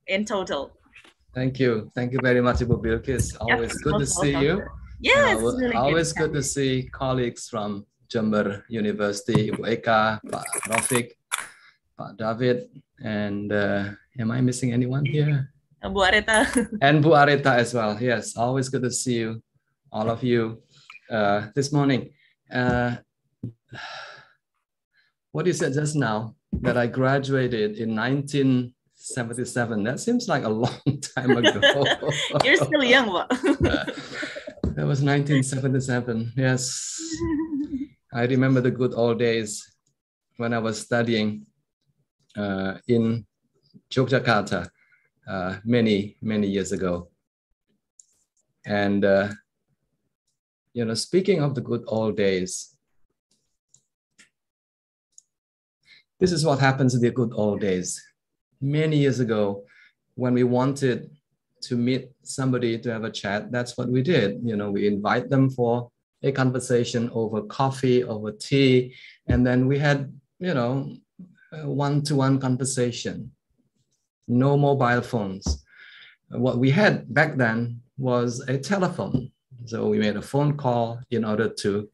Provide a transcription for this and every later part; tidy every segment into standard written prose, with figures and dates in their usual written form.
in total. Thank you. Thank you very much, Ibu Bilkis. Always good to see you. Yes, it's really always good to see colleagues from Jember University, Ibu Eka, Pak Rafiq, Pak David, and am I missing anyone here? Bu Areta. And Bu Areta as well. Yes, always good to see you, all of you, this morning. What you said just now, that I graduated in 1977. That seems like a long time ago. You're still young, what? That was 1977. Yes. I remember the good old days when I was studying in Yogyakarta many years ago. And, speaking of the good old days, this is what happens in the good old days. Many years ago, when we wanted to meet somebody to have a chat, that's what we did. We invite them for a conversation over coffee, over tea, and then we had, one-to-one conversation. No mobile phones. What we had back then was a telephone. So we made a phone call in order to,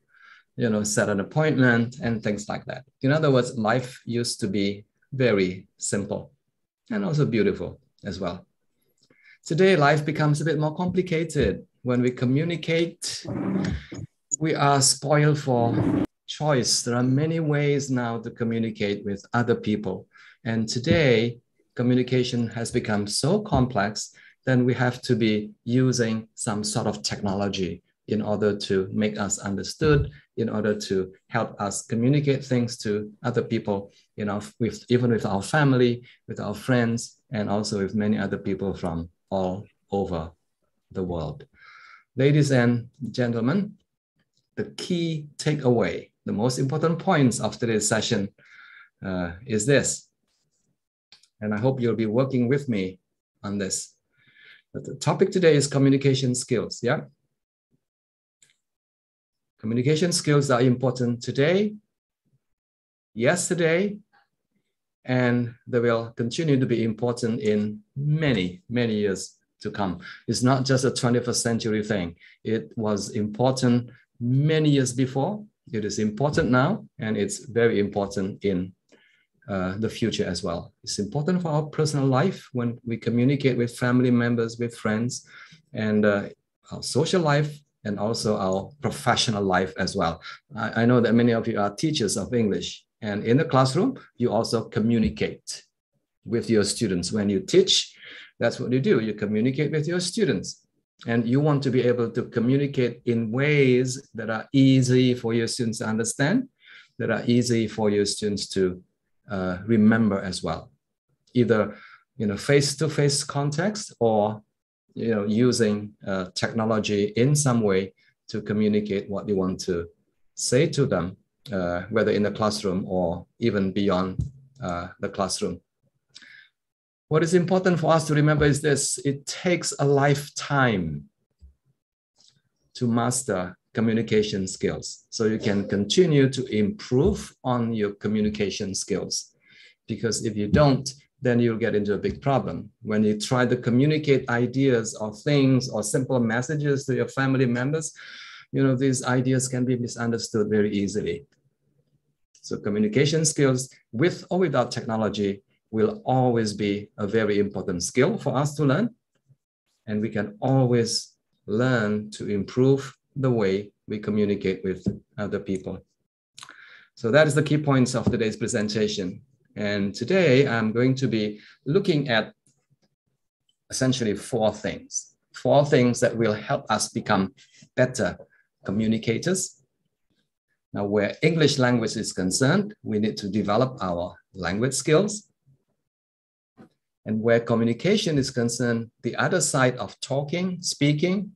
set an appointment and things like that. In other words, life used to be very simple and also beautiful as well. Today, life becomes a bit more complicated. When we communicate, we are spoiled for choice. There are many ways now to communicate with other people. And today, communication has become so complex that we have to be using some sort of technology in order to make us understood, in order to help us communicate things to other people, even with our family, with our friends, and also with many other people from all over the world. Ladies and gentlemen, the key takeaway, the most important points of today's session is this. And I hope you'll be working with me on this. But the topic today is communication skills, yeah? Communication skills are important today, yesterday, and they will continue to be important in many years to come. It's not just a 21st century thing. It was important many years before. It is important now, and it's very important in the future as well. It's important for our personal life when we communicate with family members, with friends, and our social life, and also our professional life as well. I know that many of you are teachers of English, and in the classroom, you also communicate with your students. When you teach, that's what you do. You communicate with your students, and you want to be able to communicate in ways that are easy for your students to understand, that are easy for your students to remember as well, either face-to-face context or using technology in some way to communicate what you want to say to them, whether in the classroom or even beyond the classroom. What is important for us to remember is this: it takes a lifetime to master communication skills. So you can continue to improve on your communication skills, because if you don't, then you'll get into a big problem. When you try to communicate ideas or things or simple messages to your family members, these ideas can be misunderstood very easily. So communication skills, with or without technology, will always be a very important skill for us to learn. And we can always learn to improve the way we communicate with other people. So that is the key points of today's presentation. And today I'm going to be looking at essentially four things that will help us become better communicators. Now, where English language is concerned, we need to develop our language skills. And where communication is concerned, the other side of talking, speaking,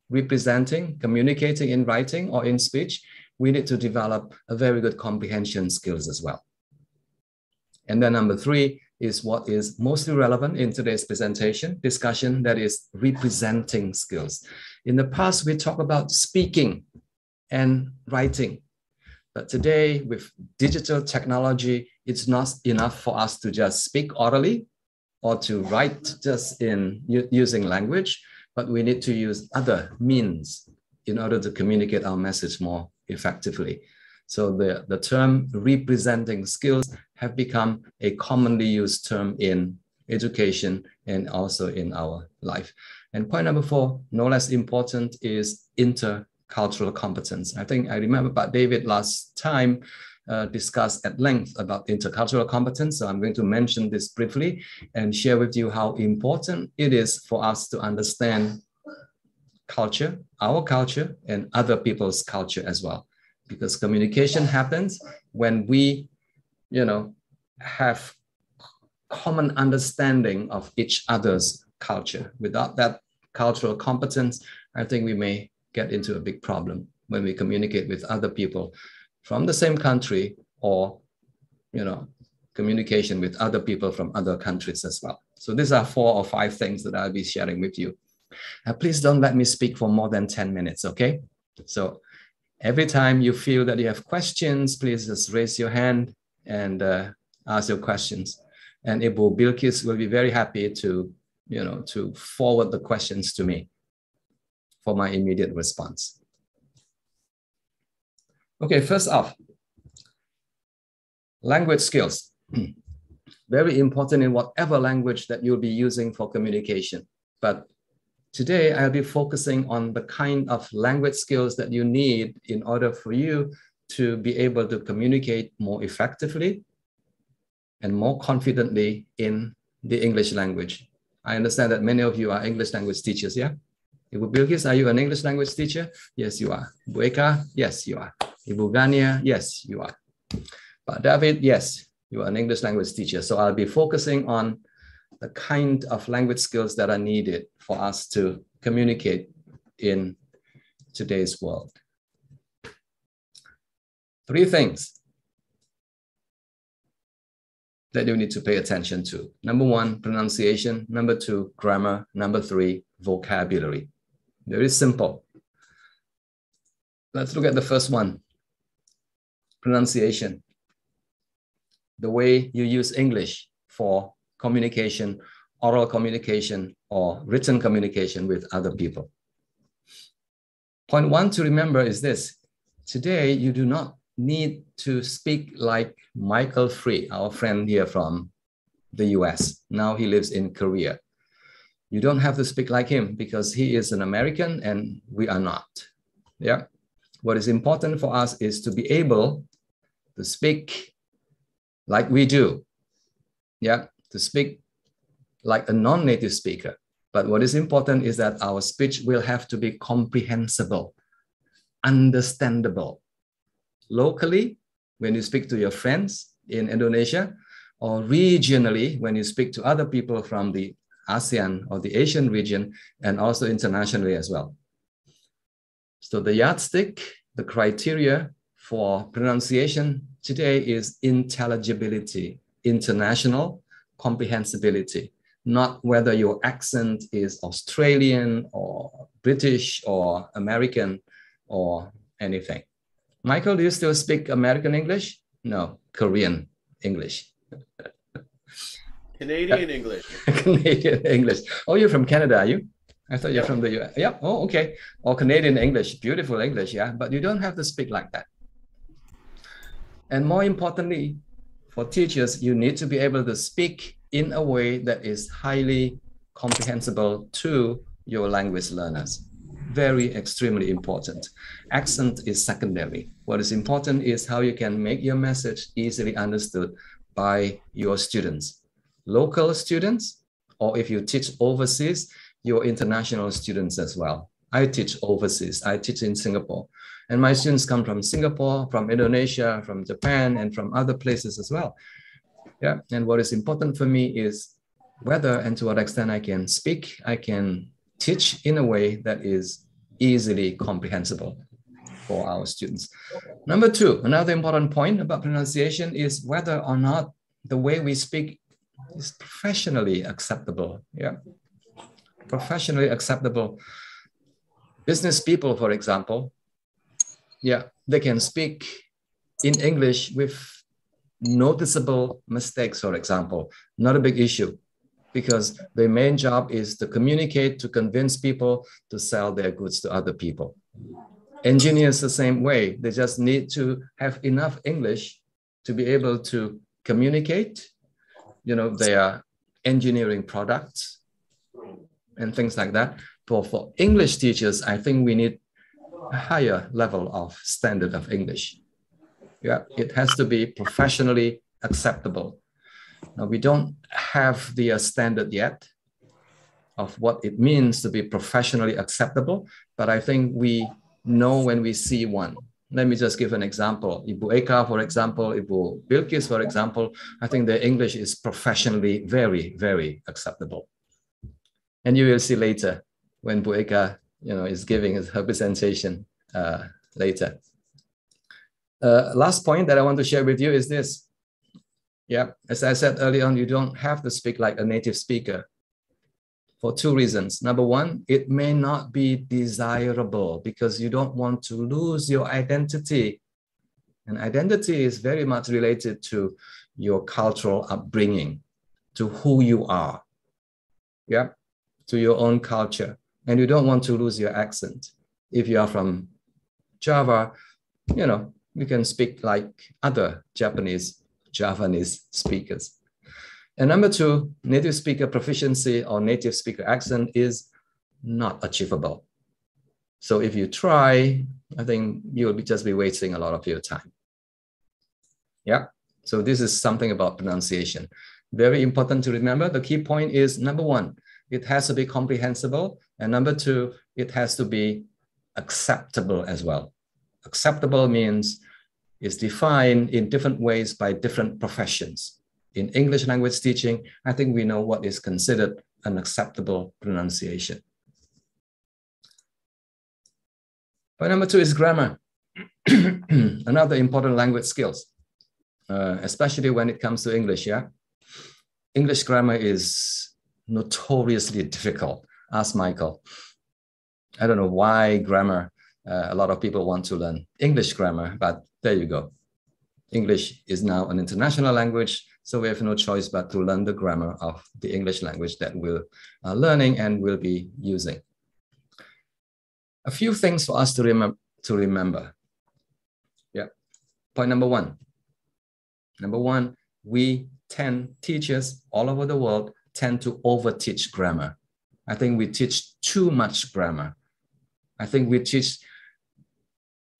representing, communicating in writing or in speech, we need to develop a very good comprehension skills as well. And then number three is what is mostly relevant in today's presentation, discussion, that is representing skills. In the past, we talked about speaking and writing. But today, with digital technology, it's not enough for us to just speak orally. or to write just in using language, but we need to use other means in order to communicate our message more effectively. So the term representing skills have become a commonly used term in education and also in our life. And point number 4, no less important, is intercultural competence. I think I remember about David last time discussed at length about intercultural competence. So I'm going to mention this briefly and share with you how important it is for us to understand culture, our culture, and other people's culture as well. Because communication happens when we, have common understanding of each other's culture. Without that cultural competence, I think we may get into a big problem when we communicate with other people from the same country, or, communication with other people from other countries as well. So these are 4 or 5 things that I'll be sharing with you. Please don't let me speak for more than 10 minutes, okay? So every time you feel that you have questions, please just raise your hand and ask your questions. And Ibu Bilkis will be very happy to, to forward the questions to me for my immediate response. Okay, first off, language skills. Very important in whatever language that you'll be using for communication. But today, I'll be focusing on the kind of language skills that you need in order for you to be able to communicate more effectively and more confidently in the English language. I understand that many of you are English language teachers, yeah? Ibu Bilkis, are you an English language teacher? Yes, you are. Ibu Eka, yes, you are. Ibu Gania, yes, you are. But David, yes, you are an English language teacher. So I'll be focusing on the kind of language skills that are needed for us to communicate in today's world. 3 things that you need to pay attention to. Number 1, pronunciation. Number 2, grammar. Number 3, vocabulary. Very simple. Let's look at the first one, pronunciation. The way you use English for communication, oral communication, or written communication with other people. Point 1 to remember is this. Today, you do not need to speak like Michael Free, our friend here from the US. Now he lives in Korea. You don't have to speak like him because he is an American and we are not. Yeah. What is important for us is to be able to speak like we do. Yeah. To speak like a non-native speaker. But what is important is that our speech will have to be comprehensible, understandable. Locally, when you speak to your friends in Indonesia, or regionally, when you speak to other people from the ASEAN or the Asian region, and also internationally as well. So the yardstick, the criteria for pronunciation today is intelligibility, international comprehensibility, not whether your accent is Australian or British or American or anything. Michael, do you still speak American English? No, Korean English. Canadian English. Canadian English. Oh, you're from Canada, are you? I thought you're from the US. Yep. Oh, okay. Or Canadian English, beautiful English, yeah. But you don't have to speak like that. And more importantly, for teachers, you need to be able to speak in a way that is highly comprehensible to your language learners. Very extremely important. Accent is secondary. What is important is how you can make your message easily understood by your students. Local students, or if you teach overseas, your international students as well. I teach overseas. I teach in Singapore. And my students come from Singapore, from Indonesia, from Japan, and from other places as well. Yeah. And what is important for me is whether and to what extent I can speak, I can teach in a way that is easily comprehensible for our students. Number 2, another important point about pronunciation is whether or not the way we speak is professionally acceptable. Yeah. Professionally acceptable. Business people, for example, yeah, they can speak in English with noticeable mistakes, for example, not a big issue. because their main job is to communicate, to convince people to sell their goods to other people. Engineers the same way. They just need to have enough English to be able to communicate, their engineering products and things like that. But for English teachers, I think we need a higher level of standard of English. Yeah, it has to be professionally acceptable. Now, we don't have the standard yet of what it means to be professionally acceptable, but I think we know when we see one. Let me just give an example. Ibu Eka, for example, Ibu Bilkis, for example, I think their English is professionally very, very acceptable. And you will see later when Bu Eka, is giving her presentation later. Last point that I want to share with you is this. Yeah, as I said earlier on, you don't have to speak like a native speaker for two reasons. Number one, it may not be desirable because you don't want to lose your identity. And identity is very much related to your cultural upbringing, to who you are, yeah, to your own culture. And you don't want to lose your accent. If you are from Java, you can speak like other Javanese speakers. And number two, native speaker proficiency or native speaker accent is not achievable. So if you try, I think you'll just be wasting a lot of your time. Yeah, so this is something about pronunciation. Very important to remember. The key point is, number one, it has to be comprehensible. And number two, it has to be acceptable as well. Acceptable means it's defined in different ways by different professions. In English language teaching, I think we know what is considered an acceptable pronunciation. Point number two is grammar. Another important language skills, especially when it comes to English, yeah? English grammar is notoriously difficult. Ask Michael. I don't know why grammar, a lot of people want to learn English grammar, but there you go. English is now an international language, so we have no choice but to learn the grammar of the English language that we're learning and will be using. A few things for us to remember. Yeah. Point number one. Number one, teachers all over the world tend to over-teach grammar. I think we teach too much grammar. I think we teach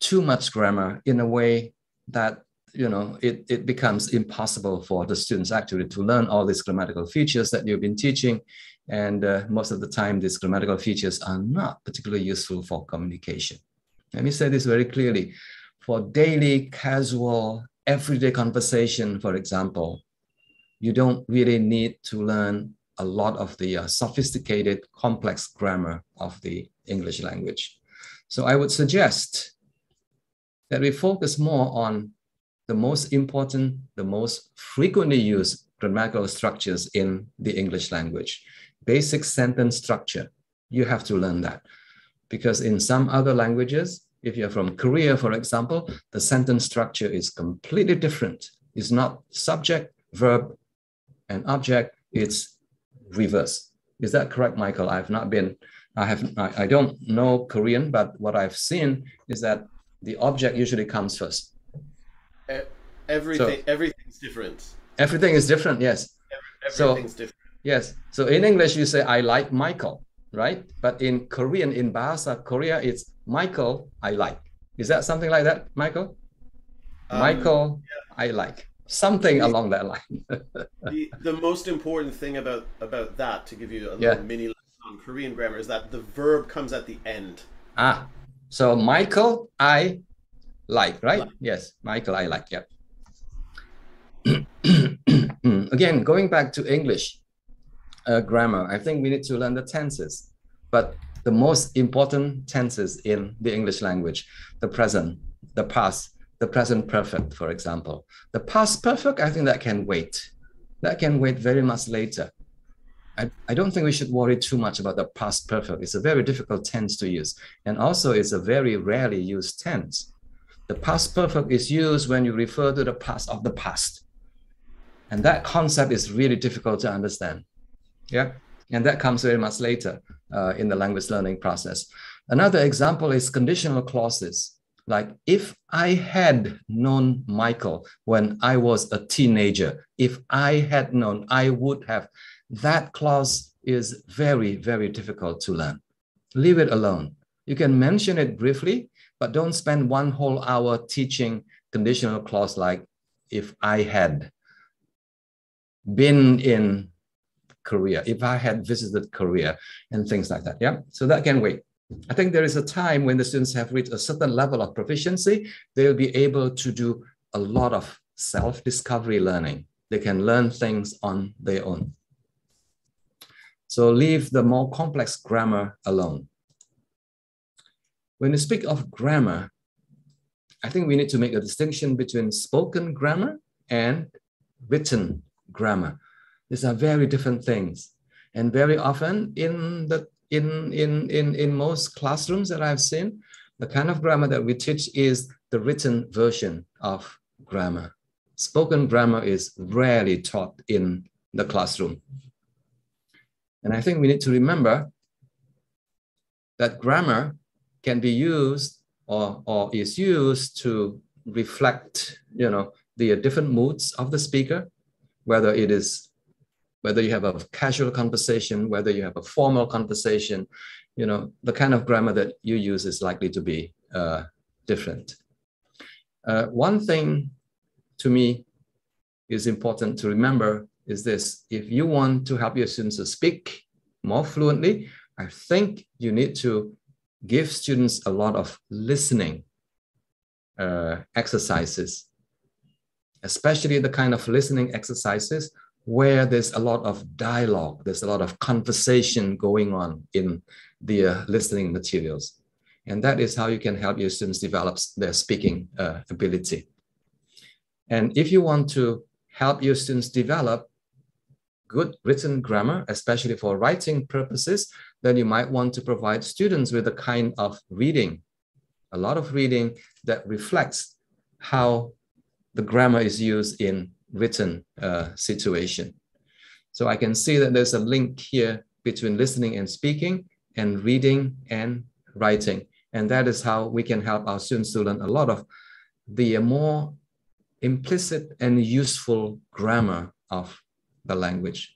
too much grammar in a way that it becomes impossible for the students actually to learn all these grammatical features that you've been teaching. And most of the time, these grammatical features are not particularly useful for communication. Let me say this very clearly. For daily, casual, everyday conversation, for example, you don't really need to learn a lot of the sophisticated, complex grammar of the English language. So I would suggest that we focus more on the most important, the most frequently used grammatical structures in the English language. Basic sentence structure, you have to learn that. Because in some other languages, if you're from Korea, for example, the sentence structure is completely different. It's not subject, verb, and object, it's reverse. Is that correct, Michael? I don't know Korean, but what I've seen is that the object usually comes first. Everything's different. Everything is different, yes. Everything's different. Yes. So in English, you say, I like Michael, right? But in Korean, in Bahasa Korea, it's Michael, I like. Is that something like that, Michael? Michael, yeah. I like. Something along that line. the most important thing about that, to give you a little mini lesson on Korean grammar, is that the verb comes at the end. So Michael, I like, right? Yes, Michael, I like, yeah. Again, going back to English grammar, I think we need to learn the tenses. But the most important tenses in the English language, the present, the past, the present perfect, for example. The past perfect, I think that can wait. That can wait very much later. I don't think we should worry too much about the past perfect. It's a very difficult tense to use. And also it's a very rarely used tense. The past perfect is used when you refer to the past of the past. And that concept is really difficult to understand. Yeah, and that comes very much later in the language learning process. Another example is conditional clauses. Like, if I had known Michael when I was a teenager, if I had known, I would have. That clause is very, very difficult to learn. Leave it alone. You can mention it briefly, but don't spend one whole hour teaching conditional clause like, if I had been in Korea, if I had visited Korea, and things like that. Yeah, so that can wait. I think there is a time when the students have reached a certain level of proficiency, they'll be able to do a lot of self-discovery learning. They can learn things on their own. So leave the more complex grammar alone. When you speak of grammar, I think we need to make a distinction between spoken grammar and written grammar. These are very different things. And very often in most classrooms that I've seen, the kind of grammar that we teach is the written version of grammar. Spoken grammar is rarely taught in the classroom. And I think we need to remember that grammar can be used or is used to reflect, the different moods of the speaker, whether you have a casual conversation, whether you have a formal conversation, the kind of grammar that you use is likely to be different. One thing to me is important to remember is this: if you want to help your students to speak more fluently, I think you need to give students a lot of listening exercises, especially the kind of listening exercises where there's a lot of dialogue, there's a lot of conversation going on in the listening materials. And that is how you can help your students develop their speaking ability. And if you want to help your students develop good written grammar, especially for writing purposes, then you might want to provide students with a kind of reading, a lot of reading that reflects how the grammar is used in written situation. So I can see that there's a link here between listening and speaking and reading and writing. And that is how we can help our students to learn a lot of the more implicit and useful grammar of the language.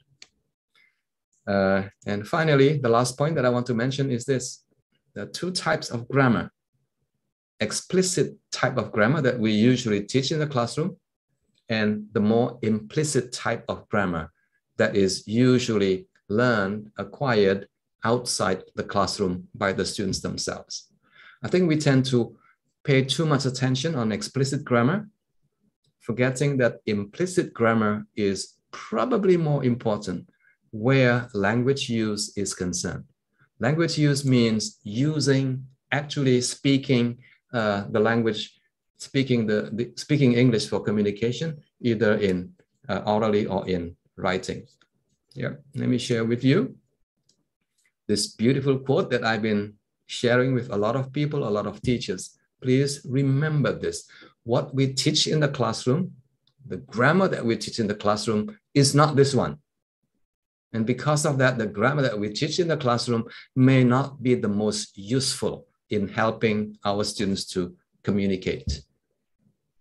And finally, the last point that I want to mention is this: there are two types of grammar. Explicit type of grammar that we usually teach in the classroom, and the more implicit type of grammar that is usually learned, acquired outside the classroom by the students themselves. I think we tend to pay too much attention on explicit grammar, forgetting that implicit grammar is probably more important where language use is concerned. Language use means using, actually speaking the language, speaking English for communication, either in orally or in writing. Yeah, let me share with you this beautiful quote that I've been sharing with a lot of people, a lot of teachers. Please remember this: what we teach in the classroom, the grammar that we teach in the classroom is not this one. And because of that, the grammar that we teach in the classroom may not be the most useful in helping our students to communicate,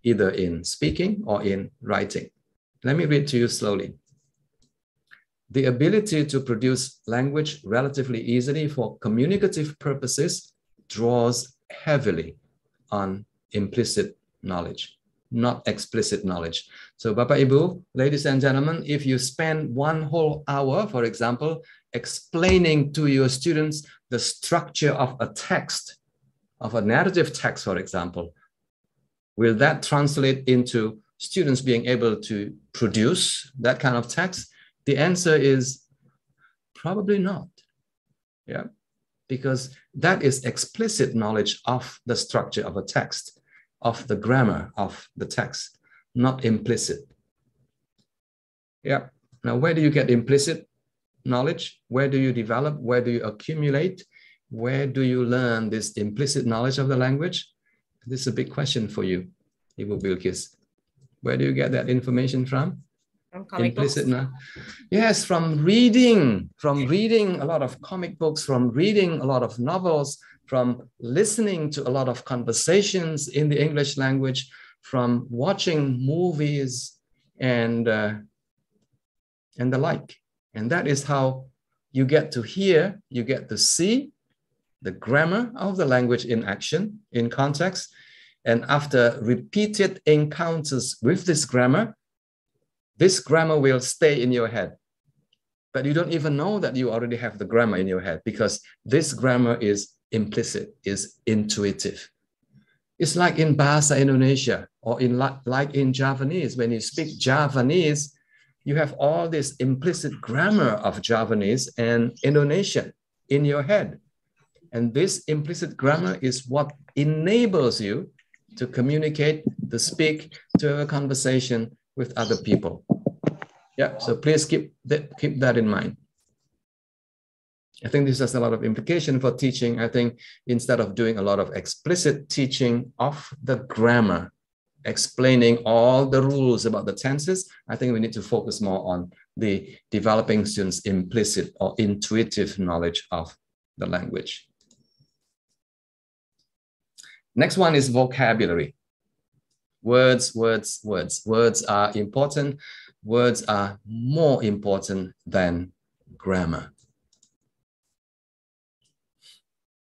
either in speaking or in writing. Let me read to you slowly. The ability to produce language relatively easily for communicative purposes draws heavily on implicit knowledge, not explicit knowledge. So Bapak Ibu, ladies and gentlemen, if you spend one whole hour, for example, explaining to your students the structure of a text, of a narrative text, for example, will that translate into students being able to produce that kind of text? The answer is probably not. Yeah, because that is explicit knowledge of the structure of a text, of the grammar of the text, not implicit. Yeah. Now, where do you get implicit knowledge? Where do you develop? Where do you accumulate? Where do you learn this implicit knowledge of the language? This is a big question for you, Ibu Bilkis. Where do you get that information from? From comic Implicit, books? Yes, from reading a lot of comic books, from reading a lot of novels, from listening to a lot of conversations in the English language, from watching movies and the like. And that is how you get to hear, you get to see the grammar of the language in action, in context. And after repeated encounters with this grammar will stay in your head. But you don't even know that you already have the grammar in your head, because this grammar is implicit, is intuitive. It's like in Bahasa Indonesia, or like in Javanese. When you speak Javanese, you have all this implicit grammar of Javanese and Indonesian in your head. And this implicit grammar is what enables you to communicate, to speak, to have a conversation with other people. Yeah, so please keep that in mind. I think this has a lot of implication for teaching. I think instead of doing a lot of explicit teaching of the grammar, explaining all the rules about the tenses, I think we need to focus more on the developing students' implicit or intuitive knowledge of the language. Next one is vocabulary. Words, words, words. Words are important. Words are more important than grammar.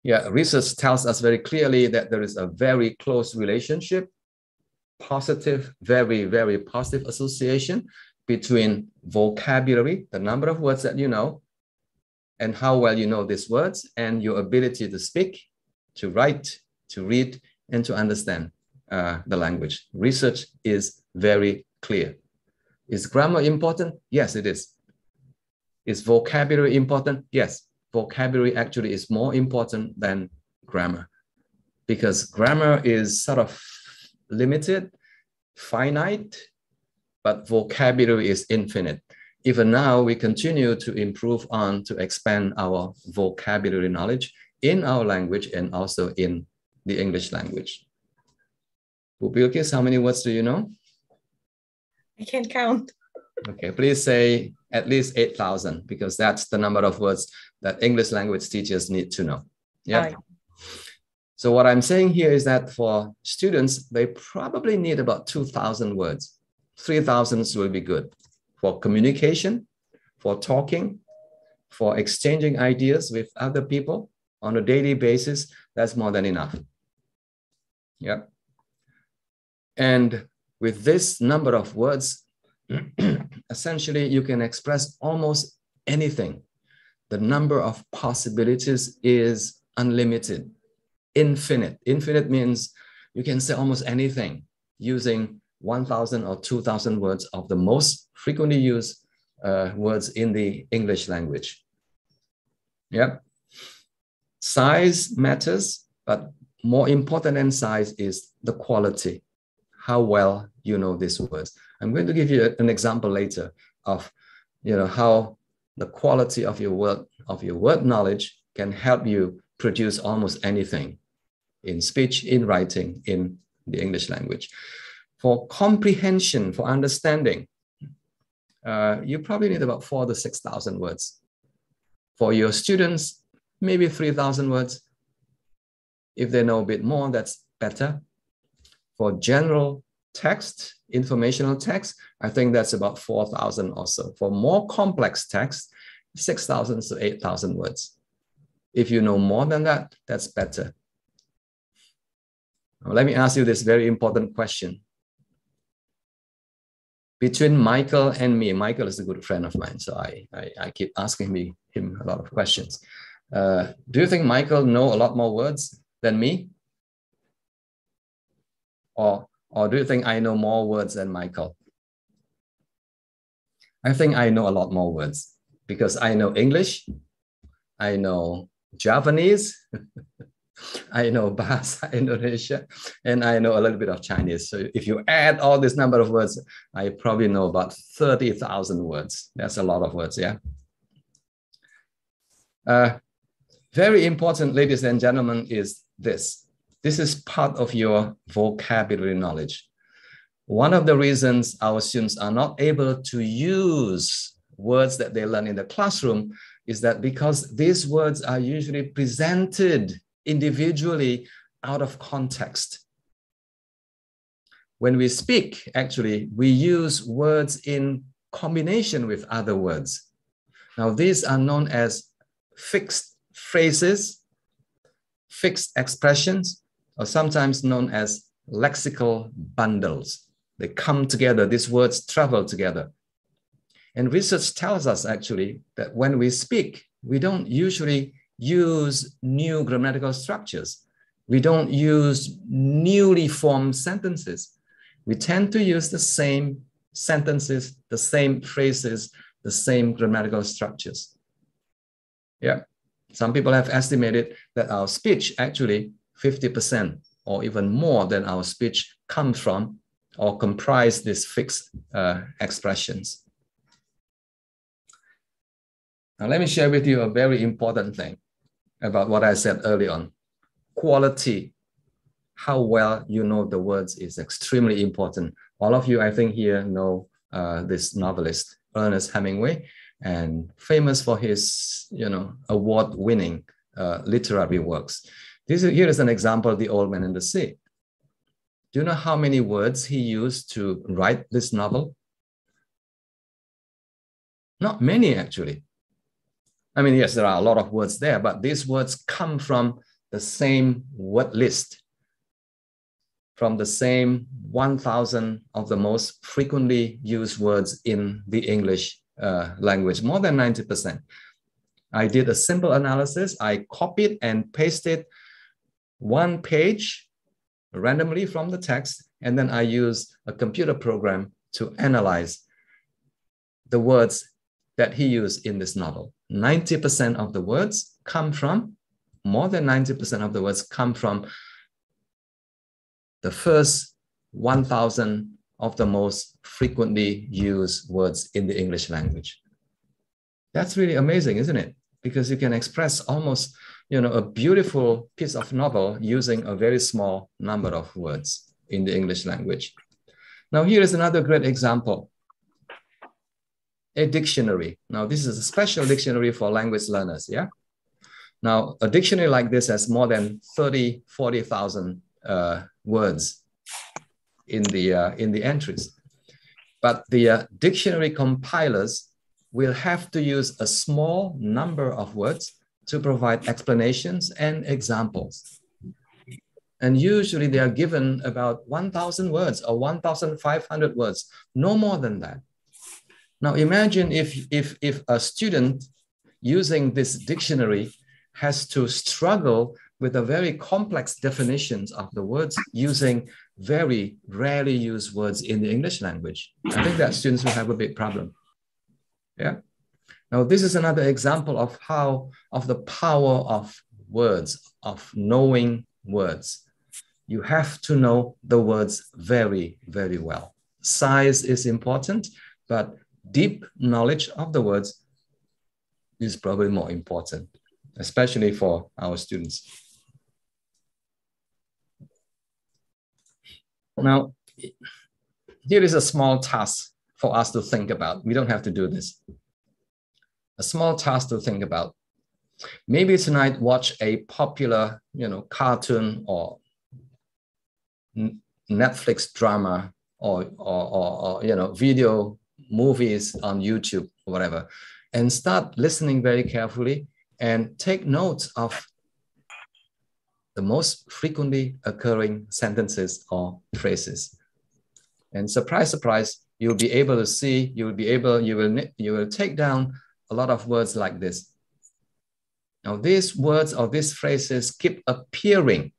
Yeah, research tells us very clearly that there is a very close relationship, positive, very, very positive association between vocabulary, the number of words that you know, and how well you know these words, and your ability to speak, to write, to read, and to understand the language. Research is very clear. Is grammar important? Yes, it is. Is vocabulary important? Yes. Vocabulary actually is more important than grammar, because grammar is sort of limited, finite, but vocabulary is infinite. Even now, we continue to improve on, to expand our vocabulary knowledge in our language and also in the English language. Pupilkis, how many words do you know? I can't count. Okay, please say at least 8,000, because that's the number of words that English language teachers need to know. Yeah. So what I'm saying here is that for students, they probably need about 2,000 words. 3,000 will be good for communication, for talking, for exchanging ideas with other people on a daily basis. That's more than enough. Yeah. And with this number of words, essentially, you can express almost anything. The number of possibilities is unlimited, infinite. Infinite means you can say almost anything using 1,000 or 2,000 words of the most frequently used words in the English language. Yeah. Size matters, but more important than size is the quality, how well you know these words. I'm going to give you an example later of, how the quality of your word knowledge can help you produce almost anything in speech, in writing, in the English language. For comprehension, for understanding, you probably need about 4,000 to 6,000 words. For your students, maybe 3,000 words. If they know a bit more, that's better. For general text, informational text, I think that's about 4,000 or so. For more complex text, 6,000 to 8,000 words. If you know more than that, that's better. Now, let me ask you this very important question. Between Michael and me, Michael is a good friend of mine, so I keep asking him a lot of questions. Do you think Michael knows a lot more words than me? Or do you think I know more words than Michael? I think I know a lot more words because I know English, I know Javanese, I know Bahasa Indonesia, and I know a little bit of Chinese. So if you add all this number of words, I probably know about 30,000 words. That's a lot of words, yeah? Very important, ladies and gentlemen, is this. This is part of your vocabulary knowledge. One of the reasons our students are not able to use words that they learn in the classroom is that because these words are usually presented individually out of context. When we speak, actually, we use words in combination with other words. Now, these are known as fixed phrases, fixed expressions, or sometimes known as lexical bundles. They come together, these words travel together. And research tells us actually that when we speak, we don't usually use new grammatical structures. We don't use newly formed sentences. We tend to use the same sentences, the same phrases, the same grammatical structures. Yeah, some people have estimated that our speech actually 50% or even more than our speech come from or comprise these fixed expressions. Now, let me share with you a very important thing about what I said early on. Quality, how well you know the words is extremely important. All of you, I think, here know this novelist, Ernest Hemingway, and famous for his, award-winning literary works. Here is an example of The Old Man and the Sea. Do you know how many words he used to write this novel? Not many, actually. I mean, yes, there are a lot of words there, but these words come from the same word list, from the same 1,000 of the most frequently used words in the English language, more than 90%. I did a simple analysis. I copied and pasted one page randomly from the text, and then I used a computer program to analyze the words that he used in this novel. 90% of the words come from, more than 90% of the words come from the first 1,000 of the most frequently used words in the English language. That's really amazing, isn't it? Because you can express almost, a beautiful piece of novel using a very small number of words in the English language. Now, here is another great example. A dictionary. Now, this is a special dictionary for language learners, yeah? Now, a dictionary like this has more than 40,000 words in the entries. But the dictionary compilers will have to use a small number of words to provide explanations and examples. And usually they are given about 1,000 words or 1,500 words, no more than that. Now imagine if a student using this dictionary has to struggle with the very complex definitions of the words using very rarely used words in the English language. I think that students will have a big problem. Yeah. Now this is another example of the power of words, of knowing words. You have to know the words very, very well. Size is important, but deep knowledge of the words is probably more important, especially for our students. Now, here is a small task for us to think about. We don't have to do this. A small task to think about. Maybe tonight watch a popular, cartoon or Netflix drama or video movies on YouTube or whatever, and start listening very carefully and take notes of the most frequently occurring sentences or phrases. And surprise, surprise, you'll be able to see, you will take down a lot of words like this. Now, these words or these phrases keep appearing.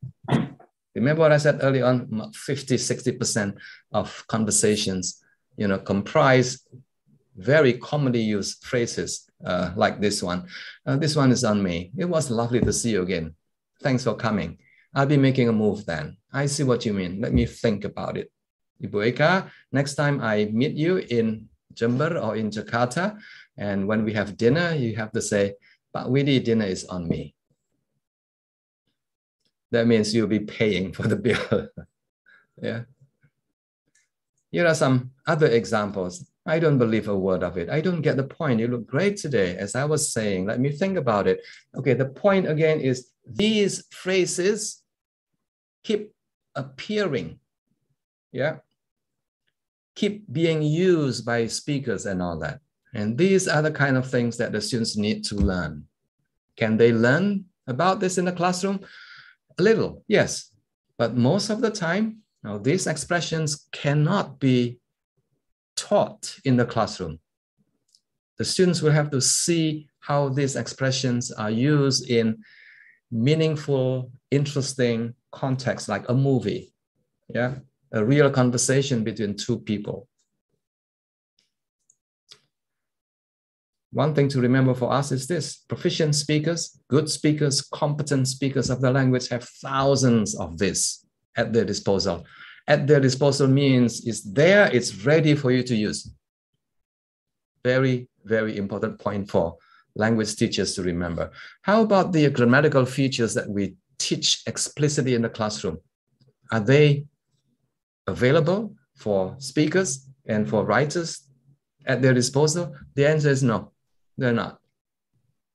Remember what I said earlier on, 50, 60% of conversations, comprise very commonly used phrases like this one. This one is on me. It was lovely to see you again. Thanks for coming. I'll be making a move then. I see what you mean. Let me think about it. Ibu Eka, next time I meet you in Jember or in Jakarta, and when we have dinner, you have to say, Pak Widi, dinner is on me. That means you'll be paying for the bill. Yeah. Here are some other examples. I don't believe a word of it. I don't get the point. You look great today. As I was saying, let me think about it. Okay, the point again is these phrases keep appearing, yeah, keep being used by speakers and all that. And these are the kind of things that the students need to learn. Can they learn about this in the classroom? A little, yes. But most of the time, now these expressions cannot be taught in the classroom. The students will have to see how these expressions are used in meaningful, interesting contexts, like a movie, yeah, a real conversation between two people. One thing to remember for us is this: proficient speakers, good speakers, competent speakers of the language have thousands of this at their disposal. At their disposal means it's there, it's ready for you to use. Very, very important point for language teachers to remember. How about the grammatical features that we teach explicitly in the classroom? Are they available for speakers and for writers at their disposal? The answer is no, they're not.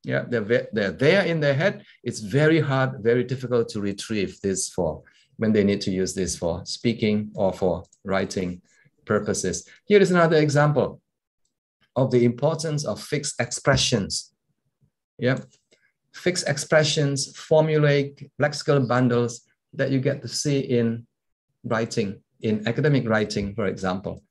Yeah, they're there in their head. It's very hard, very difficult to retrieve this for when they need to use this for speaking or for writing purposes. Here is another example of the importance of fixed expressions. Yeah, fixed expressions, formulaic lexical bundles that you get to see in writing, in academic writing, for example.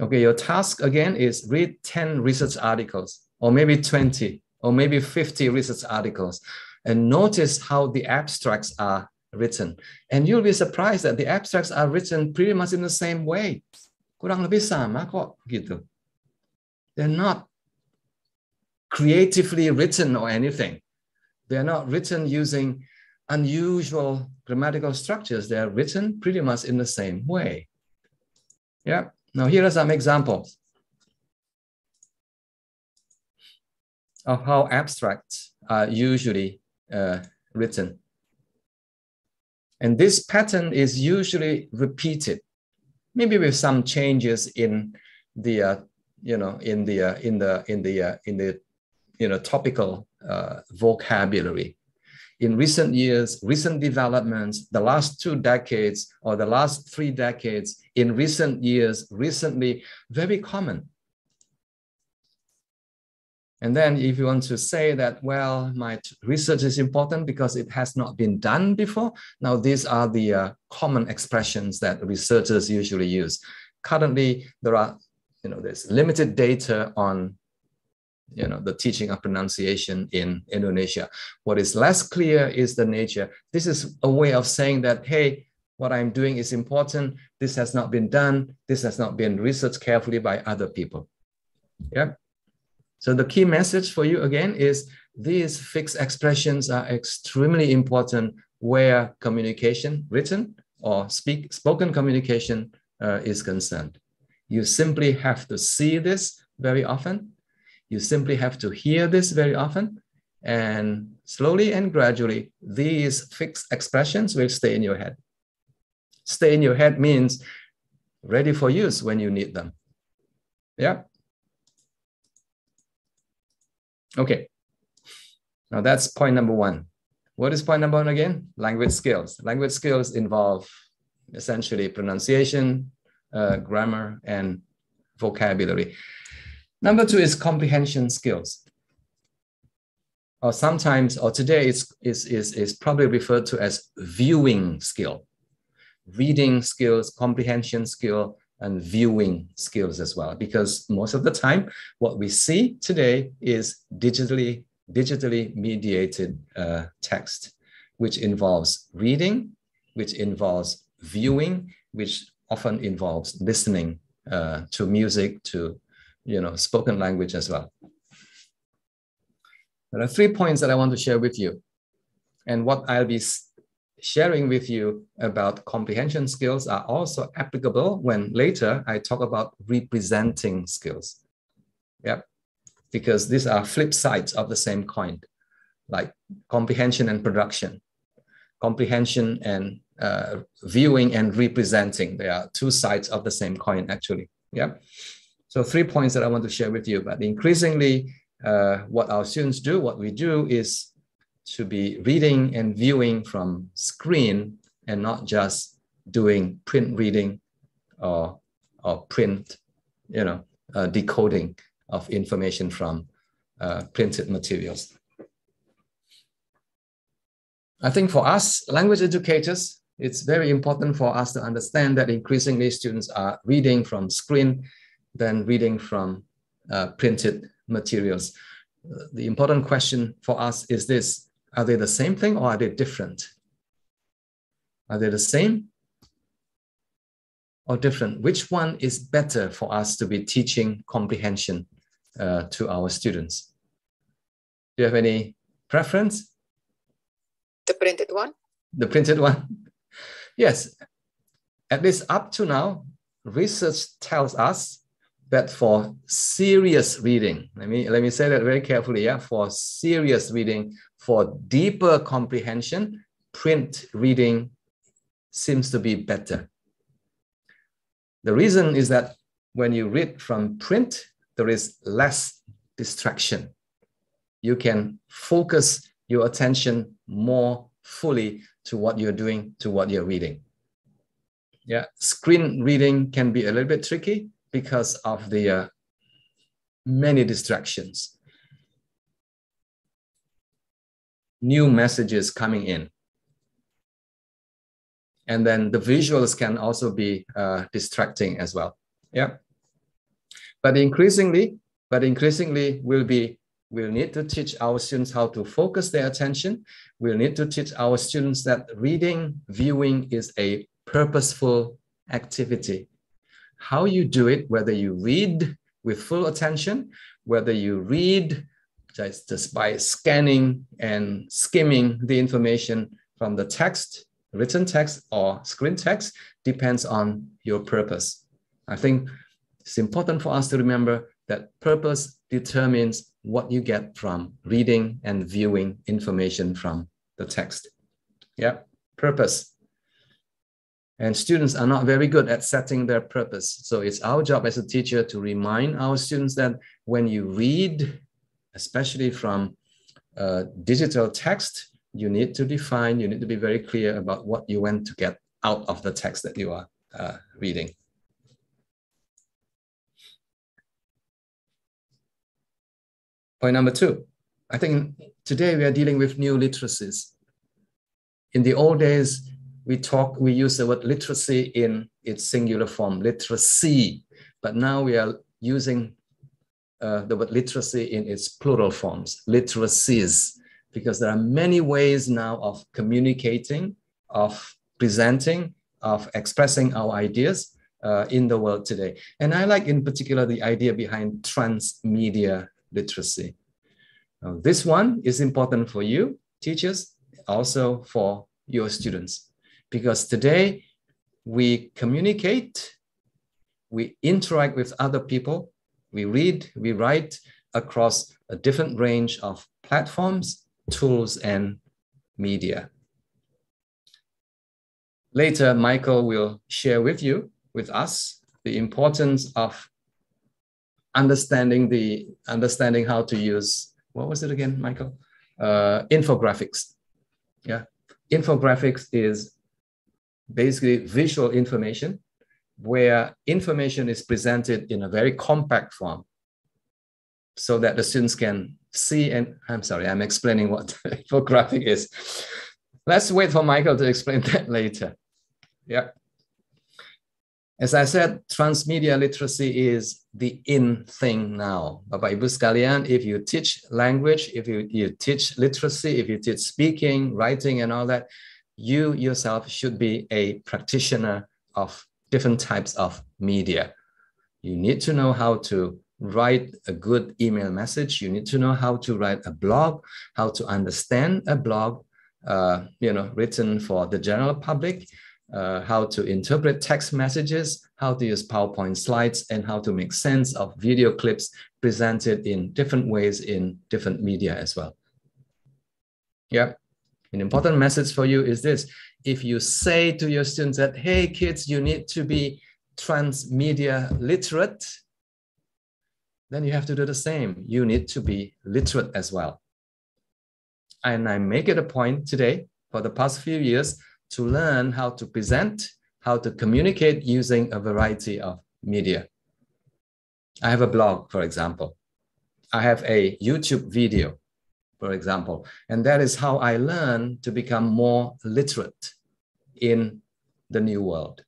Okay, your task again is read 10 research articles, or maybe 20, or maybe 50 research articles, and notice how the abstracts are written. And you'll be surprised that the abstracts are written pretty much in the same way. Kurang lebih sama kok gitu. They're not creatively written or anything. They're not written using unusual grammatical structures. They're written pretty much in the same way. Yeah. Now here are some examples of how abstracts are usually written. And this pattern is usually repeated, maybe with some changes in the topical vocabulary. In recent years, recent developments, the last 2 decades or the last 3 decades, in recent years, recently, very common. And then if you want to say that, well, my research is important because it has not been done before. Now, these are the common expressions that researchers usually use. Currently, there's limited data on the teaching of pronunciation in Indonesia. What is less clear is the nature. This is a way of saying that, hey, what I'm doing is important. This has not been done. This has not been researched carefully by other people. Yeah. So the key message for you again is these fixed expressions are extremely important where communication, written or spoken communication is concerned. You simply have to see this very often. You simply have to hear this very often, and slowly and gradually, these fixed expressions will stay in your head. Stay in your head means ready for use when you need them. Yeah. Okay. Now that's point number 1. What is point number 1 again? Language skills. Language skills involve essentially pronunciation, grammar, and vocabulary. Number 2 is comprehension skills. Or sometimes, or today is probably referred to as viewing skill. Reading skills, comprehension skill, and viewing skills as well. Because most of the time, what we see today is digitally mediated text, which involves reading, which involves viewing, which often involves listening to music, to spoken language as well. There are 3 points that I want to share with you. And what I'll be sharing with you about comprehension skills are also applicable when later I talk about representing skills. Yep. Because these are flip sides of the same coin, like comprehension and production. comprehension and viewing and representing. They are two sides of the same coin, actually. Yeah. So 3 points that I want to share with you. But increasingly, what our students do, what we do is to be reading and viewing from screen and not just doing print reading or print, decoding of information from printed materials. I think for us, language educators, it's very important for us to understand that increasingly students are reading from screen than reading from printed materials. The important question for us is this: are they the same thing or are they different? Are they the same or different? Which one is better for us to be teaching comprehension to our students? Do you have any preference? The printed one? The printed one? Yes. At least up to now, research tells us that for serious reading, let me say that very carefully, yeah, for serious reading, for deeper comprehension, print reading seems to be better. The reason is that when you read from print, there is less distraction. You can focus your attention more fully to what you're doing, to what you're reading. Yeah, screen reading can be a little bit tricky because of the many distractions. New messages coming in. And then the visuals can also be distracting as well. Yeah. But increasingly we'll need to teach our students how to focus their attention. We'll need to teach our students that reading, viewing is a purposeful activity. How you do it, whether you read with full attention, whether you read just by scanning and skimming the information from the text, written text or screen text, depends on your purpose. I think it's important for us to remember that purpose determines what you get from reading and viewing information from the text. Yeah, purpose. And students are not very good at setting their purpose. So it's our job as a teacher to remind our students that when you read, especially from digital text, you need to define, you need to be very clear about what you want to get out of the text that you are reading. Point number 2, I think today we are dealing with new literacies. In the old days, we use the word literacy in its singular form, literacy, but now we are using the word literacy in its plural forms, literacies, because there are many ways now of communicating, of presenting, of expressing our ideas in the world today. And I like in particular the idea behind transmedia literacy. This one is important for you, teachers, also for your students, because today we communicate, we interact with other people, we read, we write across a different range of platforms, tools, and media. Later, Michael will share with us, the importance of understanding how to use, what was it again, Michael? Infographics. Yeah, infographics is basically visual information where information is presented in a very compact form so that the students can see. And I'm sorry, I'm explaining what infographic is. Let's wait for Michael to explain that later. Yeah. As I said, transmedia literacy is the in thing now. Bapak Ibu sekalian, if you teach language, if you teach literacy, if you teach speaking, writing, and all that, you yourself should be a practitioner of different types of media. You need to know how to write a good email message. You need to know how to write a blog, how to understand a blog, written for the general public, how to interpret text messages, how to use PowerPoint slides, and how to make sense of video clips presented in different ways in different media as well. Yeah. An important message for you is this. If you say to your students that, hey, kids, you need to be transmedia literate, then you have to do the same. You need to be literate as well. And I make it a point today, for the past few years, to learn how to present, how to communicate using a variety of media. I have a blog, for example. I have a YouTube video, for example. And that is how I learn to become more literate in the new world,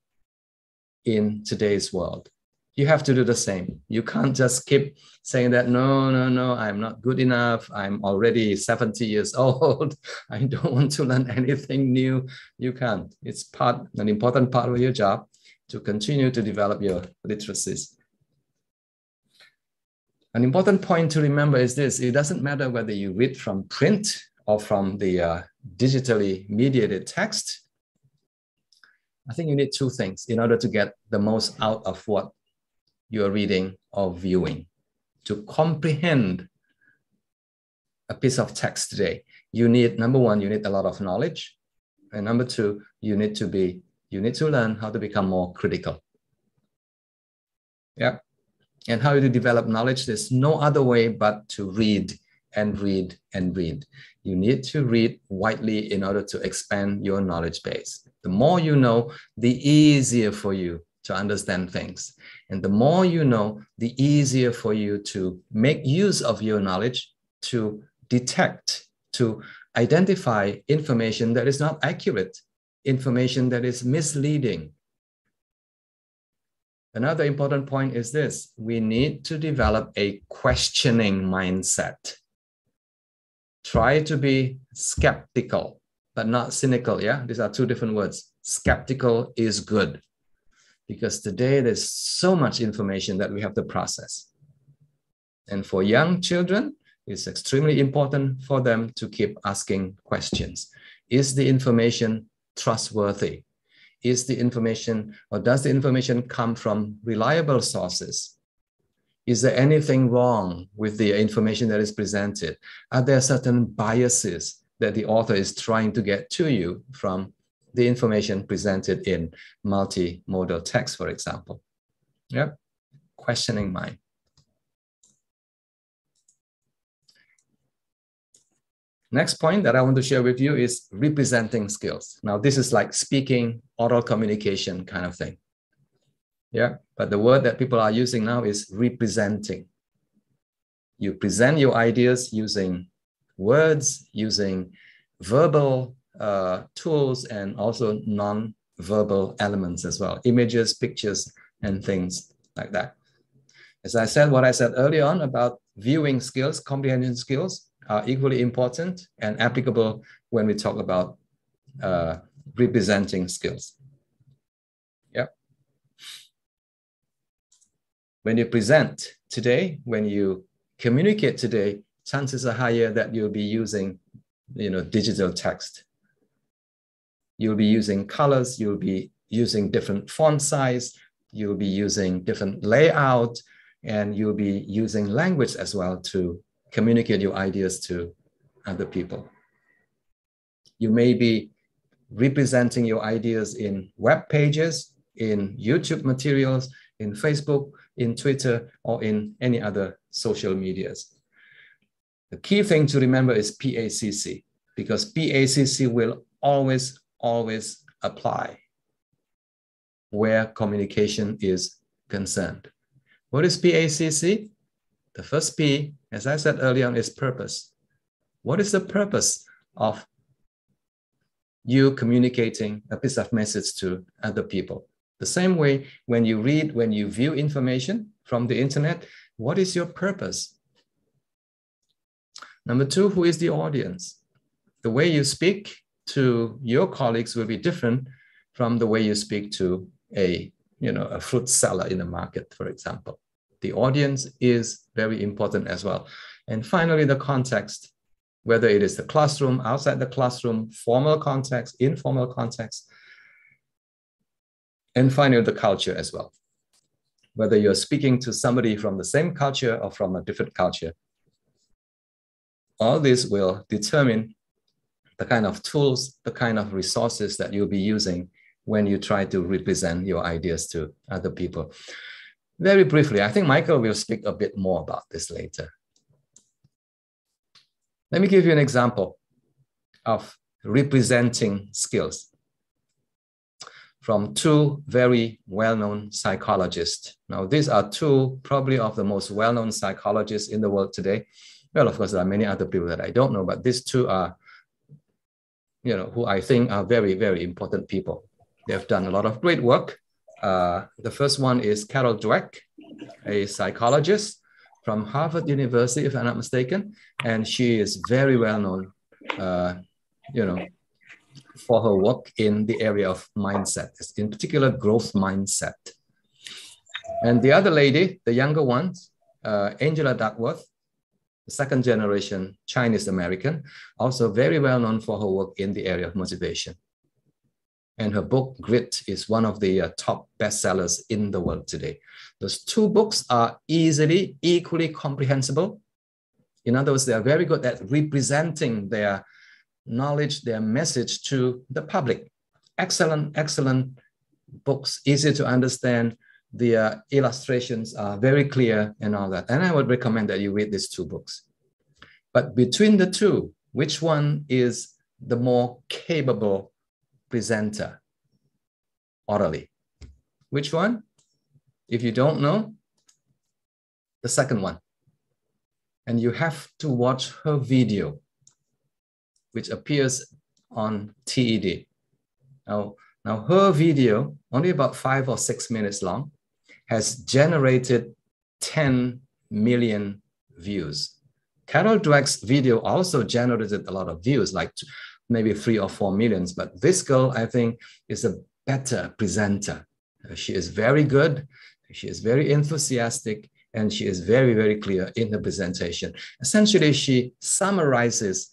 in today's world. You have to do the same. You can't just keep saying that, no, I'm not good enough. I'm already 70 years old. I don't want to learn anything new. You can't. It's an important part of your job to continue to develop your literacies. An important point to remember is this. It doesn't matter whether you read from print or from the digitally mediated text. I think you need two things in order to get the most out of what you're reading or viewing. To comprehend a piece of text today, you need, number one, you need a lot of knowledge. And number two, you need to learn how to become more critical. Yeah. And how to develop knowledge, there's no other way but to read and read and read. You need to read widely in order to expand your knowledge base. The more you know, the easier for you to understand things. And the more you know, the easier for you to make use of your knowledge to detect, to identify information that is not accurate, information that is misleading. Another important point is this. We need to develop a questioning mindset. Try to be skeptical, but not cynical. Yeah, these are two different words. Skeptical is good because today there's so much information that we have to process. And for young children, it's extremely important for them to keep asking questions. Is the information trustworthy? Is the information, or does the information come from reliable sources? Is there anything wrong with the information that is presented? Are there certain biases that the author is trying to get to you from the information presented in multimodal text, for example? Yeah, questioning mind. Next point that I want to share with you is representing skills. Now, this is like speaking, oral communication kind of thing. Yeah, but the word that people are using now is representing. You present your ideas using words, using verbal tools, and also non-verbal elements as well, images, pictures, and things like that. As I said, what I said earlier on about viewing skills, comprehension skills are equally important and applicable when we talk about representing skills. Yep. When you present today, when you communicate today, chances are higher that you'll be using, digital text. You'll be using colors, you'll be using different font size, you'll be using different layout, and you'll be using language as well to communicate your ideas to other people. You may be representing your ideas in web pages, in YouTube materials, in Facebook, in Twitter, or in any other social medias. The key thing to remember is PACC, because PACC will always apply where communication is concerned. What is PACC? The first P, as I said earlier on, is purpose. What is the purpose of you communicating a piece of message to other people? The same way when you read, when you view information from the internet, what is your purpose? Number two, who is the audience? The way you speak to your colleagues will be different from the way you speak to a fruit seller in the market, for example. The audience is very important as well. And finally, the context, whether it is the classroom, outside the classroom, formal context, informal context. And finally, the culture as well. Whether you're speaking to somebody from the same culture or from a different culture. All this will determine the kind of tools, the kind of resources that you'll be using when you try to represent your ideas to other people. Very briefly, I think Michael will speak a bit more about this later. Let me give you an example of representing skills from two very well-known psychologists. Now, these are two probably of the most well-known psychologists in the world today. Well, of course, there are many other people that I don't know, but these two are, who I think are very, very important people. They've done a lot of great work. The first one is Carol Dweck, a psychologist from Harvard University, if I'm not mistaken, and she is very well known, for her work in the area of mindset, in particular growth mindset. And the other lady, the younger one, Angela Duckworth, the second generation Chinese American, also very well known for her work in the area of motivation. And her book, Grit, is one of the top bestsellers in the world today. Those two books are equally comprehensible. In other words, they are very good at representing their knowledge, their message to the public. Excellent, excellent books, easy to understand. The illustrations are very clear and all that. And I would recommend that you read these two books. But between the two, which one is the more capable presenter orally? Which one? If you don't know, the second one. And you have to watch her video, which appears on TED. Now her video, only about 5 or 6 minutes long, has generated 10 million views. Carol Dweck's video also generated a lot of views, like maybe 3 or 4 millions, but this girl, I think, is a better presenter. She is very good, she is very enthusiastic, and she is very, very clear in her presentation. Essentially, she summarizes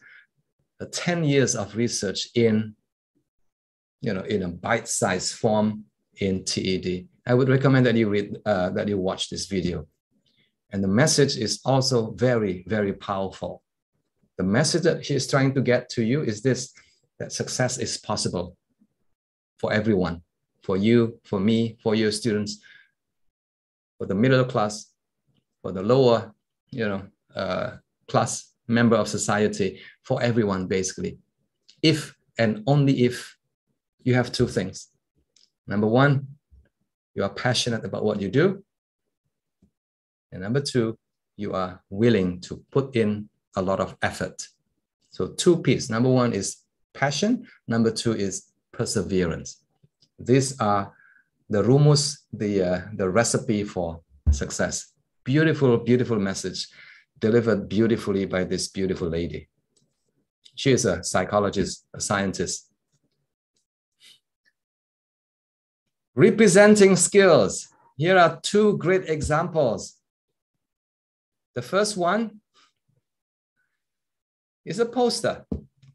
10 years of research in a bite-sized form in TED. I would recommend that you read, that you watch this video. And the message is also very, very powerful. The message that she is trying to get to you is this: that success is possible for everyone, for you, for me, for your students, for the middle class, for the lower, class member of society, for everyone, basically. If and only if you have two things. Number one, you are passionate about what you do. And number two, you are willing to put in a lot of effort. So two pieces. Number one is passion. Number two is perseverance. These are the rumus, the recipe for success. Beautiful, beautiful message delivered beautifully by this beautiful lady. She is a psychologist, a scientist. Representing skills. Here are two great examples. The first one is a poster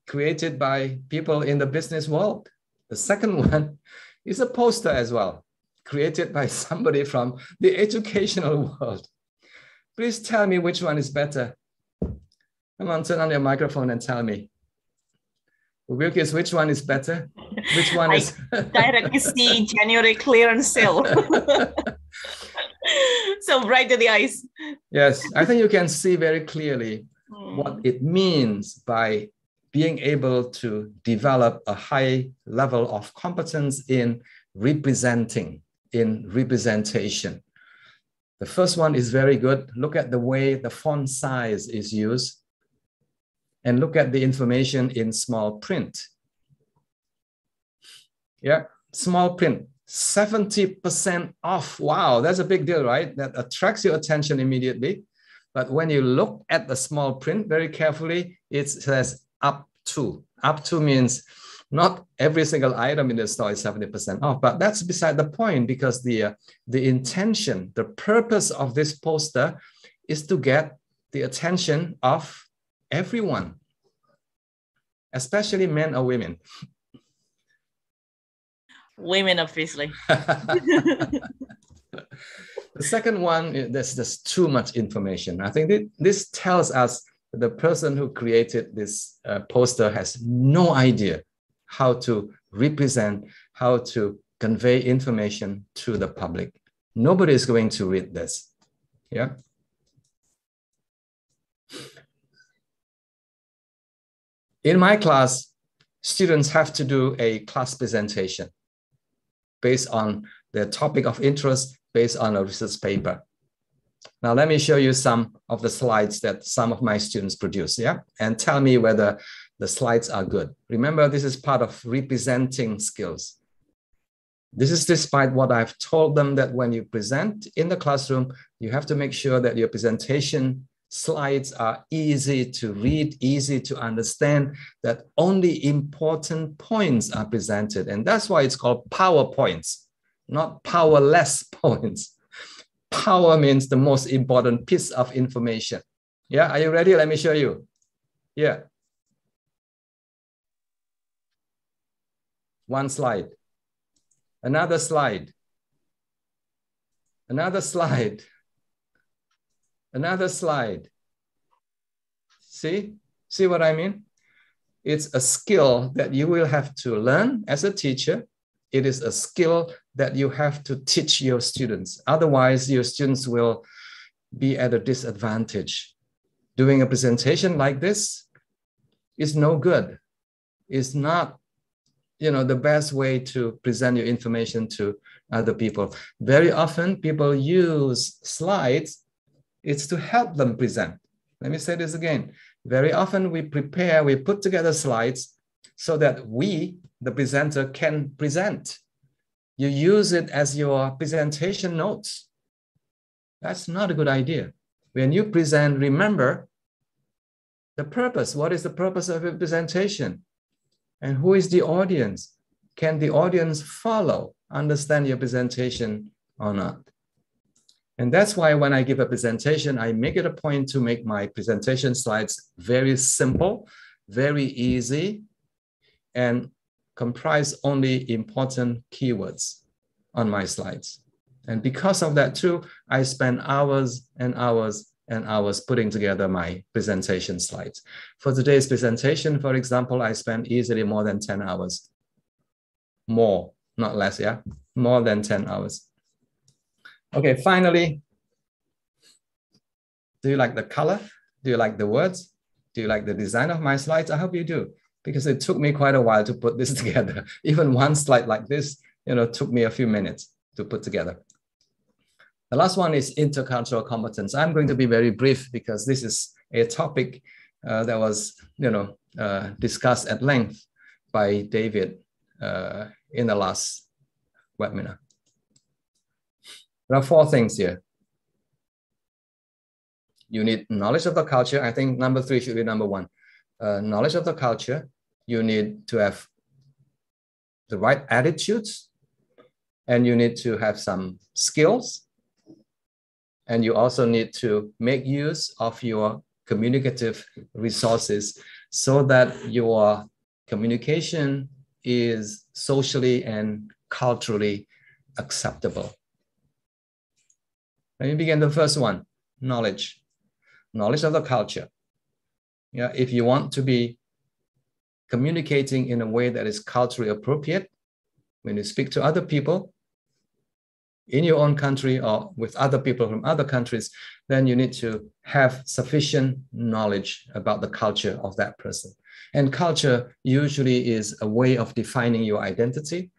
created by people in the business world. The second one is a poster as well, created by somebody from the educational world. Please tell me which one is better. Come on, turn on your microphone and tell me. Wilkes, which one is better? Which one is... I directly see January clearance sale. So bright to the eyes. Yes, I think you can see very clearly what it means by being able to develop a high level of competence in representing, in representation. The first one is very good. Look at the way the font size is used, and look at the information in small print. Yeah, small print, 70% off. Wow, that's a big deal, right? That attracts your attention immediately. But when you look at the small print very carefully, it says up to. Up to means not every single item in the store is 70% off, but that's beside the point, because the intention, the purpose of this poster is to get the attention of everyone, especially men or women. Women, obviously. The second one, there's too much information. I think this tells us the person who created this poster has no idea how to represent, how to convey information to the public. Nobody is going to read this. Yeah. In my class, students have to do a class presentation based on their topic of interest, based on a research paper. Now, let me show you some of the slides that some of my students produce, yeah? And tell me whether the slides are good. Remember, this is part of representing skills. This is despite what I've told them, that when you present in the classroom, you have to make sure that your presentation slides are easy to read, easy to understand, that only important points are presented. And that's why it's called PowerPoints, not powerless points. Power means the most important piece of information. Yeah, are you ready? Let me show you. Yeah. One slide. Another slide. Another slide. Another slide. See what I mean? It's a skill that you will have to learn as a teacher. It is a skill that you have to teach your students. Otherwise, your students will be at a disadvantage. Doing a presentation like this is no good. It's not, the best way to present your information to other people. Very often, people use slides. It's to help them present. Let me say this again. Very often, we put together slides so that we, the presenter, can present. You use it as your presentation notes. That's not a good idea. When you present, remember the purpose. What is the purpose of your presentation? And who is the audience? Can the audience follow, understand your presentation or not? And that's why when I give a presentation, I make it a point to make my presentation slides very simple, very easy, and comprise only important keywords on my slides. And because of that too, I spend hours and hours and hours putting together my presentation slides. For today's presentation, for example, I spent easily more than 10 hours. More, not less, yeah? More than 10 hours. Okay, finally, do you like the color? Do you like the words? Do you like the design of my slides? I hope you do, because it took me quite a while to put this together. Even one slide like this, took me a few minutes to put together. The last one is intercultural competence. I'm going to be very brief because this is a topic that was, discussed at length by David in the last webinar. There are 4 things here. You need knowledge of the culture. I think number 3 should be number 1. Knowledge of the culture. You need to have the right attitudes, and you need to have some skills. And you also need to make use of your communicative resources so that your communication is socially and culturally acceptable. Let me begin the first one, knowledge. Knowledge of the culture. Yeah, if you want to be communicating in a way that is culturally appropriate, when you speak to other people in your own country or with other people from other countries, then you need to have sufficient knowledge about the culture of that person. And culture usually is a way of defining your identity,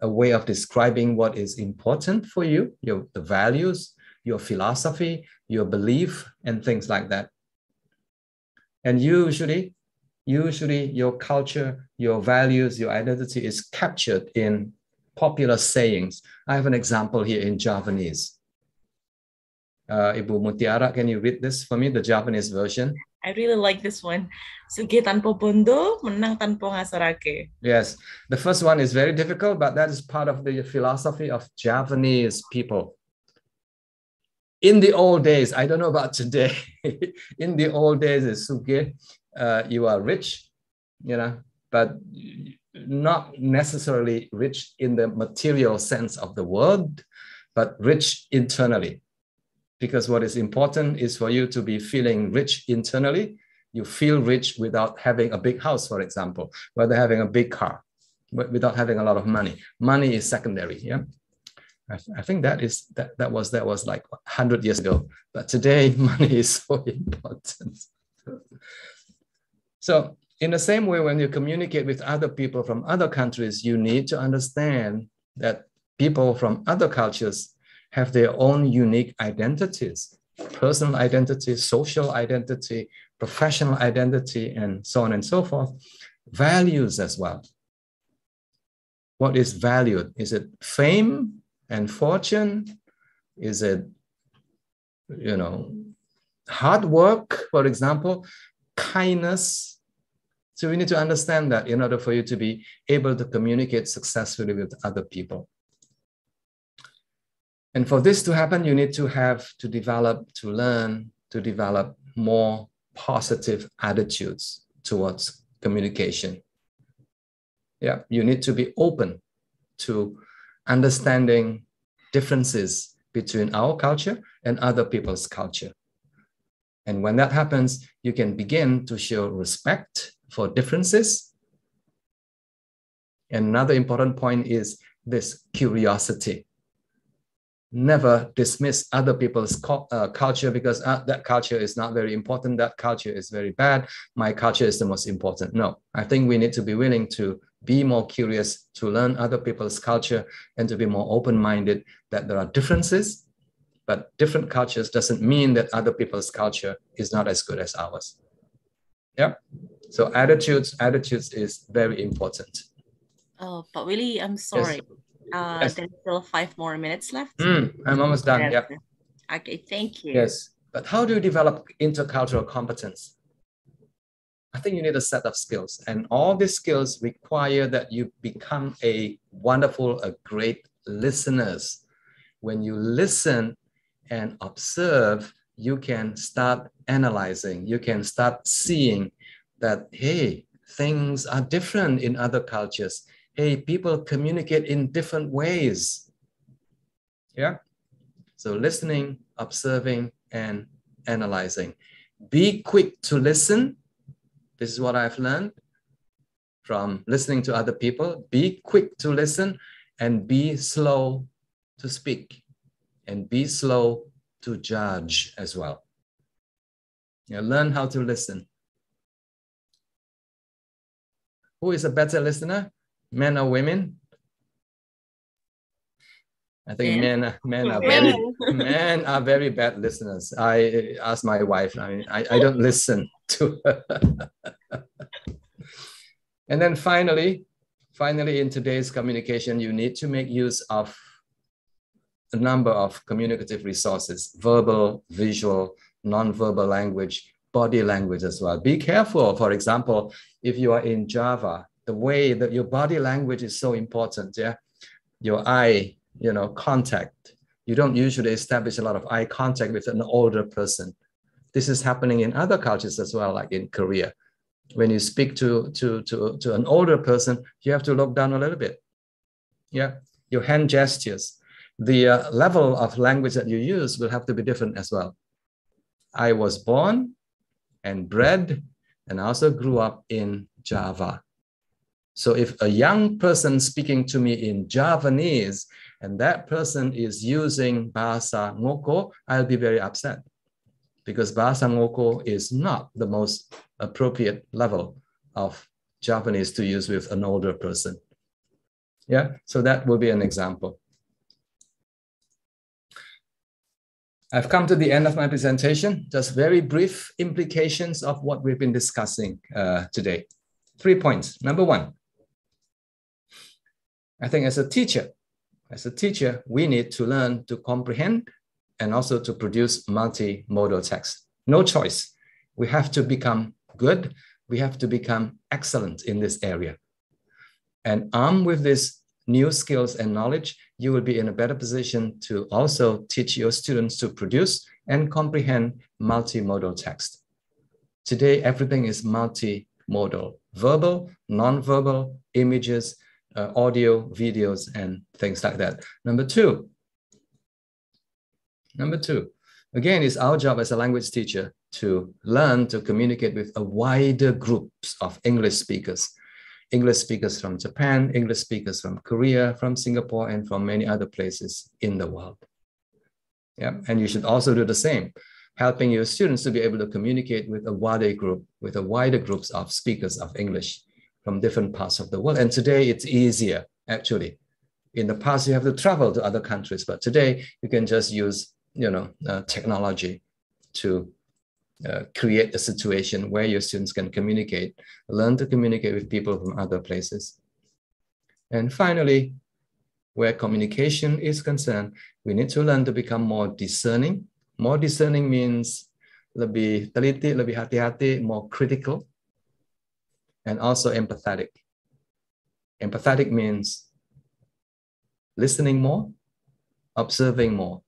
a way of describing what is important for you, the values, your philosophy, your belief, and things like that. And usually your culture, your values, your identity is captured in popular sayings. I have an example here in Javanese. Ibu Mutiara, can you read this for me, the Javanese version? I really like this one. Sugih tanpa bondo, menang tanpa ngasarake. Yes, the first one is very difficult, but that is part of the philosophy of Javanese people. In the old days, I don't know about today. In the old days, it's sugih, you are rich, but not necessarily rich in the material sense of the word, but rich internally. Because what is important is for you to be feeling rich internally. You feel rich without having a big house, for example, without having a big car, but without having a lot of money. Money is secondary. Yeah, I think that was like 100 years ago, but today money is so important. So in the same way, when you communicate with other people from other countries, you need to understand that people from other cultures have their own unique identities, personal identity, social identity, professional identity, and so on and so forth. Values as well. What is valued? Is it fame and fortune? Is it, hard work, for example, kindness? So we need to understand that in order for you to be able to communicate successfully with other people. And for this to happen, you need to learn to develop more positive attitudes towards communication. Yeah, you need to be open to understanding differences between our culture and other people's culture. And when that happens, you can begin to show respect for differences. And another important point is this curiosity. Never dismiss other people's culture because that culture is not very important. That culture is very bad. My culture is the most important. No, I think we need to be willing to be more curious, to learn other people's culture, and to be more open-minded that there are differences, but different cultures doesn't mean that other people's culture is not as good as ours. Yeah. So attitudes is very important. Oh, but Willie, I'm sorry. Yes. There's still 5 more minutes left. I'm almost done. Yeah. Okay, thank you. Yes. But how do you develop intercultural competence? I think you need a set of skills, and all these skills require that you become a great listeners. When you listen and observe, you can start analyzing, you can start seeing that, hey, things are different in other cultures. Hey, people communicate in different ways. Yeah. So listening, observing, and analyzing. Be quick to listen. This is what I've learned from listening to other people. Be quick to listen and be slow to speak and be slow to judge as well. Learn how to listen. Who is a better listener? Men or women? I think men are very bad listeners. I asked my wife. I don't listen to her. And then finally, in today's communication, you need to make use of a number of communicative resources: verbal, visual, non-verbal language, body language as well. Be careful. For example, if you are in Java, the way that your body language is so important. Yeah, your eye, contact. You don't usually establish a lot of eye contact with an older person. This is happening in other cultures as well, like in Korea. When you speak to an older person, you have to look down a little bit. Yeah, your hand gestures. The level of language that you use will have to be different as well. I was born and bred and also grew up in Java. So if a young person speaking to me in Javanese and that person is using Bahasa Ngoko, I'll be very upset because Bahasa Ngoko is not the most appropriate level of Japanese to use with an older person. Yeah, so that will be an example. I've come to the end of my presentation. Just very brief implications of what we've been discussing today. 3 points. Number 1, I think as a teacher, we need to learn to comprehend and also to produce multimodal text. No choice. We have to become good. We have to become excellent in this area. And armed with these new skills and knowledge, you will be in a better position to also teach your students to produce and comprehend multimodal text. Today, everything is multimodal: verbal, non-verbal, images, audio, videos, and things like that. Number two, Again, it's our job as a language teacher to learn to communicate with a wider groups of English speakers from Japan, English speakers from Korea, from Singapore, and from many other places in the world. Yeah, and you should also do the same, helping your students to be able to communicate with a wider groups of speakers of English from different parts of the world. And today it's easier, actually. In the past, you have to travel to other countries, but today you can just use, technology to create a situation where your students can learn to communicate with people from other places. And finally, where communication is concerned, we need to learn to become more discerning. More discerning means lebih teliti, lebih hati-hati, more critical, and also empathetic. Empathetic means listening more, observing more,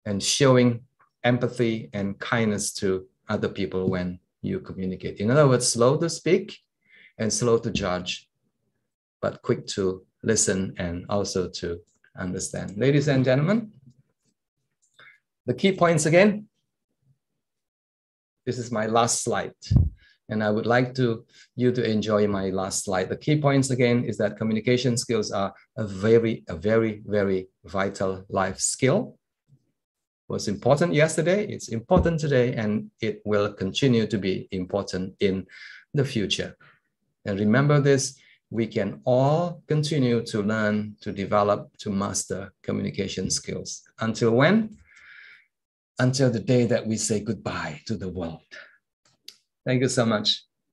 and showing empathy and kindness to other people when you communicate. In other words, slow to speak and slow to judge, but quick to listen and also to understand. Ladies and gentlemen, the key points again. This is my last slide, and I would like you to enjoy my last slide. The key points again is that communication skills are a very, very vital life skill. It was important yesterday, it's important today, and it will continue to be important in the future. And remember this, we can all continue to learn, to develop, to master communication skills. Until when? Until the day that we say goodbye to the world. Thank you so much.